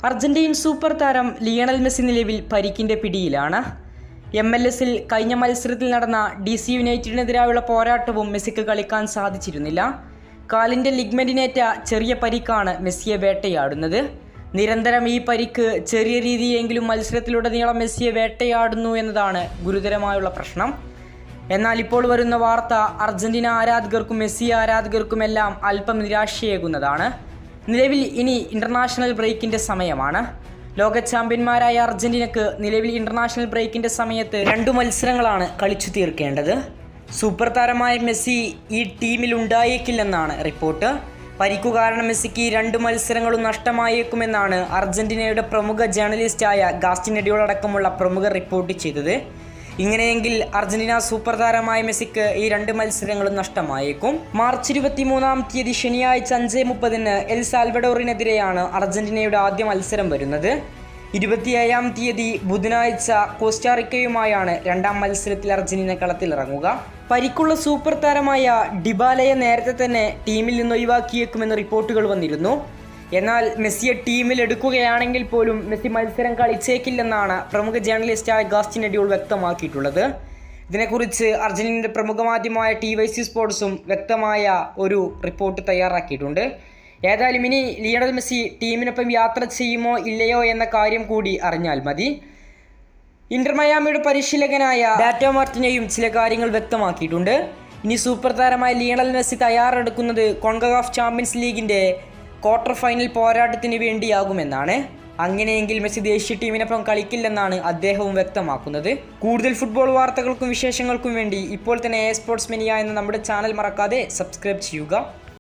Argentine super താരം Lionel Messi നിലവിൽ പരിക്കിൻ്റെ പിടിയിലാണ്. MLS-ൽ കഴിഞ്ഞ മത്സരത്തിൽ നടന്ന DC യുണൈറ്റഡിനെതിരായുള്ള പോരാട്ടവും മെസ്സിക്ക് കളിക്കാൻ സാധിച്ചിരുന്നില്ല. കാലിൻ്റെ ലിഗ്മെൻറ്റിനേറ്റ ചെറിയ പരിക്കാണ് മെസ്സിയെ വേട്ടയാടുന്നത്. നിരന്തരം ഈ പരിക്ക് ചെറിയ രീതിയെങ്കിലും മത്സരത്തിലുടനീളം മെസ്സിയെ വേട്ടയാടുന്നു എന്നതാണ് ഗുരുതരമായുള്ള പ്രശ്നം. എന്നാൽ ഇപ്പോൾ വരുന്ന വാർത്ത അർജന്റീന ആരാധകർക്കും മെസ്സി ആരാധകർക്കുമെല്ലാം അല്പം നിരാശയേകുന്നതാണ്. നിലവിൽ ഇനി ഇൻ്റർനാഷണൽ ബ്രേക്കിൻ്റെ സമയമാണ്. ലോക ചാമ്പ്യന്മാരായ അർജന്റീനക്ക് നിലവിൽ ഇൻ്റർനാഷണൽ ബ്രേക്കിൻ്റെ സമയത്ത് 2 മത്സരങ്ങളാണ് കളിച്ചു തീർക്കേണ്ടത്. സൂപ്പർ താരമായ മെസ്സി ഈ ടീമിൽ ഉണ്ടായേക്കില്ലെന്നാണ് റിപ്പോർട്ട്. പരിക്കു കാരണം മെസ്സിക്ക് 2 മത്സരങ്ങളും നഷ്ടമായേക്കുമെന്നാണ് അർജന്റീനയുടെ പ്രമുഖ ജേർണലിസ്റ്റായ ഗാസ്റ്റിൻ എഡിയോൾ അടക്കമുള്ള പ്രമുഖർ റിപ്പോർട്ട് ചെയ്തത്. ഇങ്ങനെയെങ്കിൽ അർജന്റീന സൂപ്പർ താരമായ മെസ്സിക്ക് ഈ 2 മത്സരങ്ങളും നഷ്ടമായേക്കും. മാർച്ച് 23 ശനിയാഴ്ച 5:30 എൽ സാൽവഡോറിനെതിരെയാണ് അർജന്റീനയുടെ ആദ്യ മത്സരം വരുന്നത്. 27 ബുധനാഴ്ച കോസ്റ്റാറിക്കയുമായാണ് 2ാം മത്സരത്തിൽ അർജന്റീന കളത്തിലിറങ്ങുക. പരിക്കുള്ള സൂപ്പർ താരമായ ഡിബാലയെ നേരത്തെ തന്നെ ടീമിൽ നിന്ന് ഒഴിവാക്കിയേക്കുമെന്ന് റിപ്പോർട്ടുകൾ വന്നിരുന്നു. എന്നാൽ മെസ്സിയെ ടീമിൽ എടുക്കുകയാണെങ്കിൽ പോലും മെസ്സി മത്സരം കളിച്ചേക്കില്ലെന്നാണ് പ്രമുഖ ജേർണലിസ്റ്റായ ഗാസ്റ്റിൻ എഡിയോൾ വ്യക്തമാക്കിയിട്ടുള്ളത്. ഇതിനെക്കുറിച്ച് അർജന്റീനയുടെ പ്രമുഖ മാധ്യമമായ TYC സ്പോർട്സും വ്യക്തമായ ഒരു റിപ്പോർട്ട് തയ്യാറാക്കിയിട്ടുണ്ട്. ഏതായാലും ഇനി ലിയണൽ മെസ്സി ടീമിനൊപ്പം യാത്ര ചെയ്യുമോ ഇല്ലയോ എന്ന കാര്യം കൂടി അറിഞ്ഞാൽ മതി. ഇന്റർ മയാമിയുടെ പരിശീലകനായ ഡാറ്റോ മാർട്ടിനെയും ചില കാര്യങ്ങൾ വ്യക്തമാക്കിയിട്ടുണ്ട്. ഇനി സൂപ്പർ താരമായ ലിയണൽ മെസ്സി തയ്യാറെടുക്കുന്നത് കോൺകകാഫ് ചാമ്പ്യൻസ് ലീഗിൻ്റെ ക്വാർട്ടർ ഫൈനൽ പോരാട്ടത്തിന് വേണ്ടിയാകുമെന്നാണ്. അങ്ങനെയെങ്കിൽ മെസ്സി ദേശീയ ടീമിനൊപ്പം കളിക്കില്ലെന്നാണ് അദ്ദേഹവും വ്യക്തമാക്കുന്നത്. കൂടുതൽ ഫുട്ബോൾ വാർത്തകൾക്കും വിശേഷങ്ങൾക്കും വേണ്ടി ഇപ്പോൾ തന്നെ സ്പോർട്സ് മെനിയ എന്ന നമ്മുടെ ചാനൽ മറക്കാതെ സബ്സ്ക്രൈബ് ചെയ്യുക.